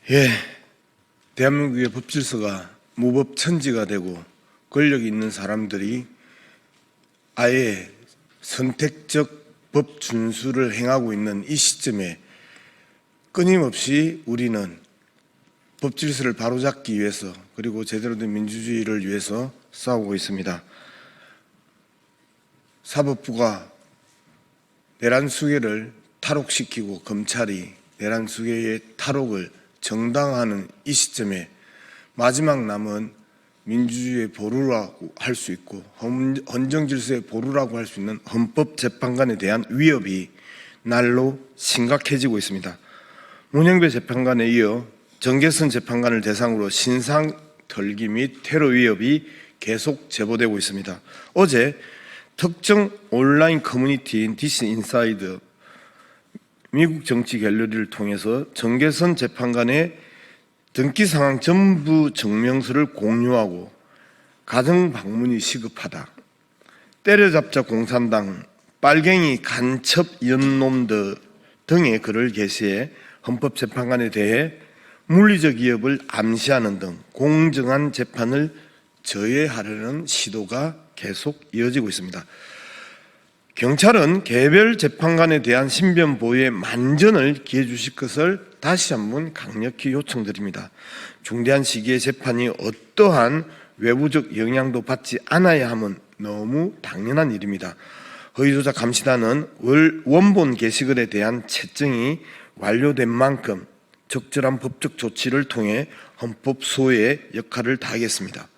예, 대한민국의 법 질서가 무법천지가 되고 권력이 있는 사람들이 아예 선택적 법 준수를 행하고 있는 이 시점에 끊임없이 우리는 법 질서를 바로잡기 위해서 그리고 제대로 된 민주주의를 위해서 싸우고 있습니다. 사법부가 내란수계를 탈옥시키고 검찰이 내란수계의 탈옥을 정당화하는 이 시점에 마지막 남은 민주주의의 보루라고 할 수 있고 헌정질서의 보루라고 할 수 있는 헌법재판관에 대한 위협이 날로 심각해지고 있습니다. 문영배 재판관에 이어 정계선 재판관을 대상으로 신상 털기 및 테러 위협이 계속 제보되고 있습니다. 어제 특정 온라인 커뮤니티인 디스인사이드 미국 정치 갤러리를 통해서 정계선 재판관의 등기 상황 전부 증명서를 공유하고 가정 방문이 시급하다. 때려잡자 공산당, 빨갱이 간첩 연놈들 등의 글을 게시해 헌법재판관에 대해 물리적 위협을 암시하는 등 공정한 재판을 저해하려는 시도가 계속 이어지고 있습니다. 경찰은 개별 재판관에 대한 신변 보호에 만전을 기해 주실 것을 다시 한번 강력히 요청드립니다. 중대한 시기의 재판이 어떠한 외부적 영향도 받지 않아야 함은 너무 당연한 일입니다. 허위조작 감시단은 원본 게시글에 대한 채증이 완료된 만큼 적절한 법적 조치를 통해 헌법 소외의 역할을 다하겠습니다.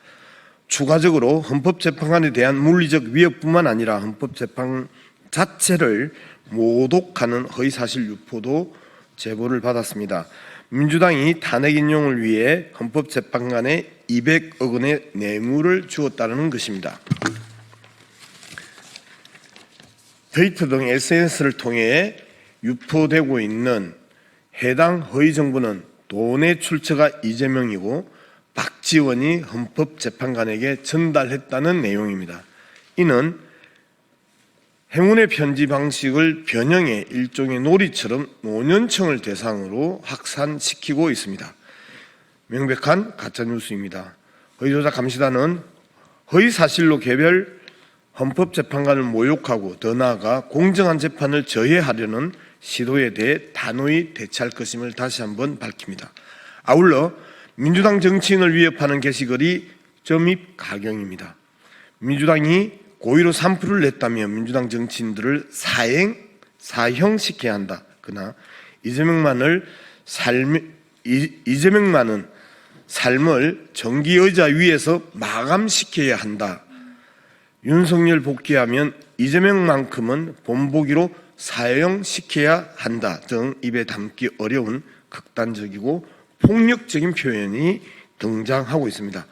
추가적으로 헌법재판관에 대한 물리적 위협뿐만 아니라 헌법재판 자체를 모독하는 허위사실 유포도 제보를 받았습니다. 민주당이 탄핵 인용을 위해 헌법재판관에 200억 원의 뇌물을 주었다는 것입니다. 트위터 등 SNS를 통해 유포되고 있는 해당 허위 정보는 돈의 출처가 이재명이고 박지원이 헌법재판관에게 전달했다는 내용입니다. 이는 행운의 편지 방식을 변형해 일종의 놀이처럼 노년층을 대상으로 확산시키고 있습니다. 명백한 가짜뉴스입니다. 허위조작 감시단은 허위사실로 개별 헌법재판관을 모욕하고 더 나아가 공정한 재판을 저해하려는 시도에 대해 단호히 대처할 것임을 다시 한번 밝힙니다. 아울러 민주당 정치인을 위협하는 게시글이 점입 가경입니다. 민주당이 고의로 산불을 냈다며 민주당 정치인들을 사형시켜야 한다. 그러나 이재명만은 삶을 전기의자 위에서 마감시켜야 한다. 윤석열 복귀하면 이재명만큼은 본보기로 사형시켜야 한다 등 입에 담기 어려운 극단적이고 폭력적인 표현이 등장하고 있습니다.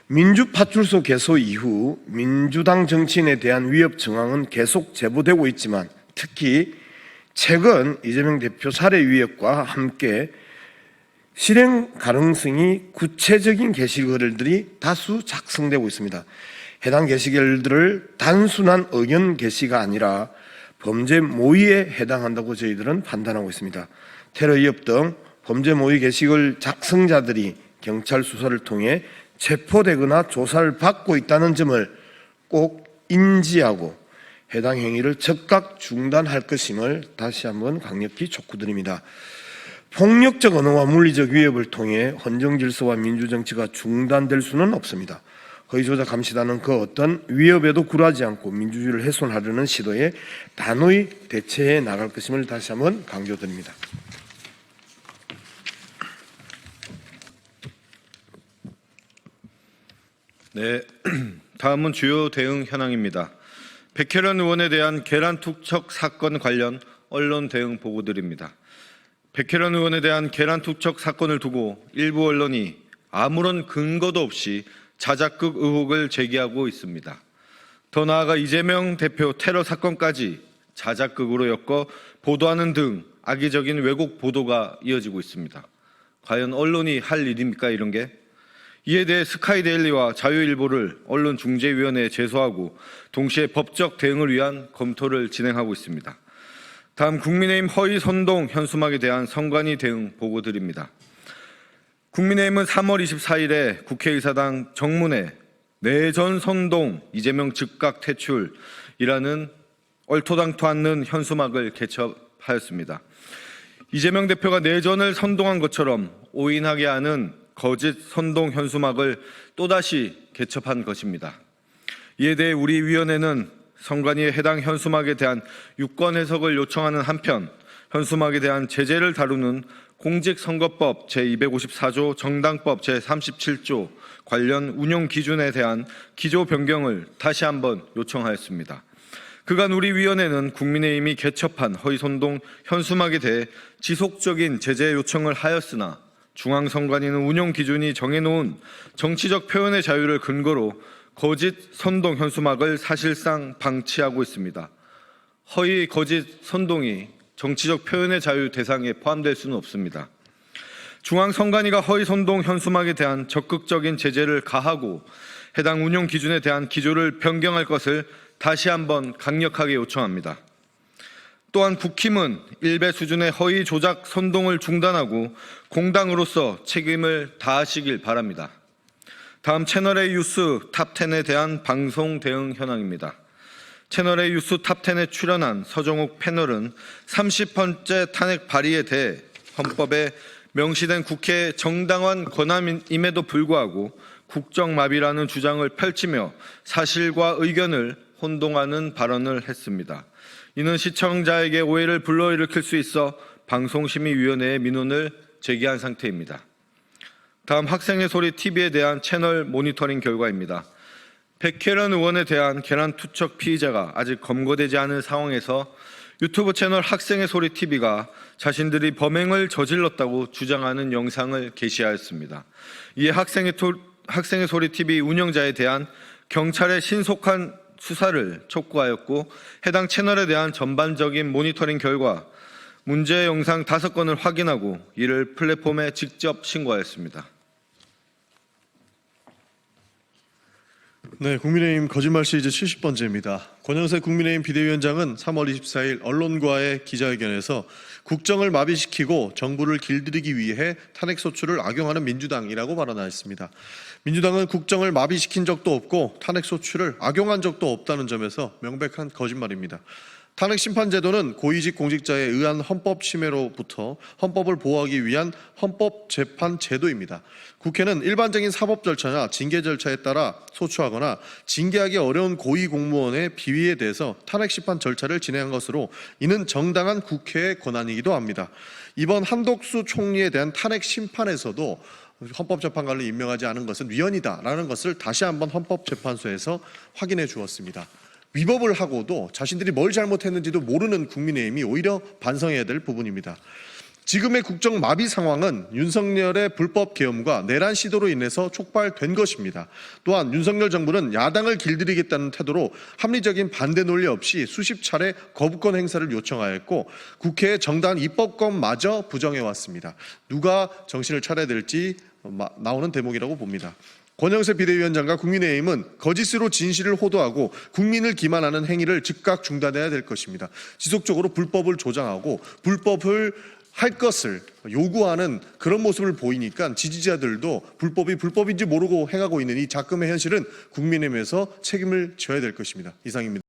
민주파출소 개소 이후 민주당 정치인에 대한 위협 정황은 계속 제보되고 있지만 특히 최근 이재명 대표 살해 위협과 함께 실행 가능성이 구체적인 게시글들이 다수 작성되고 있습니다. 해당 게시글들을 단순한 의견 게시가 아니라 범죄 모의에 해당한다고 저희들은 판단하고 있습니다. 테러 위협 등 범죄 모의 게시글 작성자들이 경찰 수사를 통해 체포되거나 조사를 받고 있다는 점을 꼭 인지하고 해당 행위를 즉각 중단할 것임을 다시 한번 강력히 촉구드립니다. 폭력적 언어와 물리적 위협을 통해 헌정질서와 민주정치가 중단될 수는 없습니다. 허위조작 감시단은 그 어떤 위협에도 굴하지 않고 민주주의를 훼손하려는 시도에 단호히 대처해 나갈 것임을 다시 한번 강조드립니다. 네, 다음은 주요 대응 현황입니다. 백혜련 의원에 대한 계란 투척 사건 관련 언론 대응 보고드립니다. 백혜련 의원에 대한 계란 투척 사건을 두고 일부 언론이 아무런 근거도 없이 자작극 의혹을 제기하고 있습니다. 더 나아가 이재명 대표 테러 사건까지 자작극으로 엮어 보도하는 등 악의적인 왜곡 보도가 이어지고 있습니다. 과연 언론이 할 일입니까, 이런 게? 이에 대해 스카이데일리와 자유일보를 언론중재위원회에 제소하고 동시에 법적 대응을 위한 검토를 진행하고 있습니다. 다음 국민의힘 허위 선동 현수막에 대한 선관위 대응 보고드립니다. 국민의힘은 3월 24일에 국회의사당 정문에 내전 선동 이재명 즉각 퇴출이라는 얼토당토 않는 현수막을 개첩하였습니다. 이재명 대표가 내전을 선동한 것처럼 오인하게 하는 거짓 선동 현수막을 또다시 개첩한 것입니다. 이에 대해 우리 위원회는 선관위에 해당 현수막에 대한 유권 해석을 요청하는 한편 현수막에 대한 제재를 다루는 공직선거법 제254조 정당법 제37조 관련 운용 기준에 대한 기조 변경을 다시 한번 요청하였습니다. 그간 우리 위원회는 국민의힘이 개첩한 허위선동 현수막에 대해 지속적인 제재 요청을 하였으나 중앙선관위는 운용 기준이 정해놓은 정치적 표현의 자유를 근거로 거짓 선동 현수막을 사실상 방치하고 있습니다. 허위 거짓 선동이 정치적 표현의 자유 대상에 포함될 수는 없습니다. 중앙선관위가 허위 선동 현수막에 대한 적극적인 제재를 가하고 해당 운용 기준에 대한 기조를 변경할 것을 다시 한번 강력하게 요청합니다. 또한 국힘은 일배 수준의 허위 조작 선동을 중단하고 공당으로서 책임을 다하시길 바랍니다. 다음 채널A 뉴스 탑10에 대한 방송 대응 현황입니다. 채널A 뉴스 탑10에 출연한 서정욱 패널은 30번째 탄핵 발의에 대해 헌법에 명시된 국회의 정당한 권한임에도 불구하고 국정마비라는 주장을 펼치며 사실과 의견을 혼동하는 발언을 했습니다. 이는 시청자에게 오해를 불러일으킬 수 있어 방송심의위원회에 민원을 제기한 상태입니다. 다음 학생의 소리 TV에 대한 채널 모니터링 결과입니다. 백혜련 의원에 대한 계란 투척 피의자가 아직 검거되지 않은 상황에서 유튜브 채널 학생의 소리 TV가 자신들이 범행을 저질렀다고 주장하는 영상을 게시하였습니다. 이에 학생의 소리 TV 운영자에 대한 경찰의 신속한 수사를 촉구하였고 해당 채널에 대한 전반적인 모니터링 결과 문제 영상 5건을 확인하고 이를 플랫폼에 직접 신고하였습니다. 네, 국민의힘 거짓말 시리즈 70번째입니다. 권영세 국민의힘 비대위원장은 3월 24일 언론과의 기자회견에서 국정을 마비시키고 정부를 길들이기 위해 탄핵소추를 악용하는 민주당이라고 발언하였습니다. 민주당은 국정을 마비시킨 적도 없고 탄핵소추를 악용한 적도 없다는 점에서 명백한 거짓말입니다. 탄핵심판제도는 고위직 공직자에 의한 헌법 침해로부터 헌법을 보호하기 위한 헌법재판제도입니다. 국회는 일반적인 사법 절차나 징계 절차에 따라 소추하거나 징계하기 어려운 고위공무원의 비위에 대해서 탄핵심판 절차를 진행한 것으로 이는 정당한 국회의 권한이기도 합니다. 이번 한독수 총리에 대한 탄핵심판에서도 헌법재판관을 임명하지 않은 것은 위헌이다라는 것을 다시 한번 헌법재판소에서 확인해 주었습니다. 위법을 하고도 자신들이 뭘 잘못했는지도 모르는 국민의힘이 오히려 반성해야 될 부분입니다. 지금의 국정 마비 상황은 윤석열의 불법 계엄과 내란 시도로 인해서 촉발된 것입니다. 또한 윤석열 정부는 야당을 길들이겠다는 태도로 합리적인 반대 논리 없이 수십 차례 거부권 행사를 요청하였고 국회의 정당한 입법권마저 부정해왔습니다. 누가 정신을 차려야 될지 나오는 대목이라고 봅니다. 권영세 비대위원장과 국민의힘은 거짓으로 진실을 호도하고 국민을 기만하는 행위를 즉각 중단해야 될 것입니다. 지속적으로 불법을 조장하고 불법을 할 것을 요구하는 그런 모습을 보이니까 지지자들도 불법이 불법인지 모르고 행하고 있는 이 작금의 현실은 국민의힘에서 책임을 져야 될 것입니다. 이상입니다.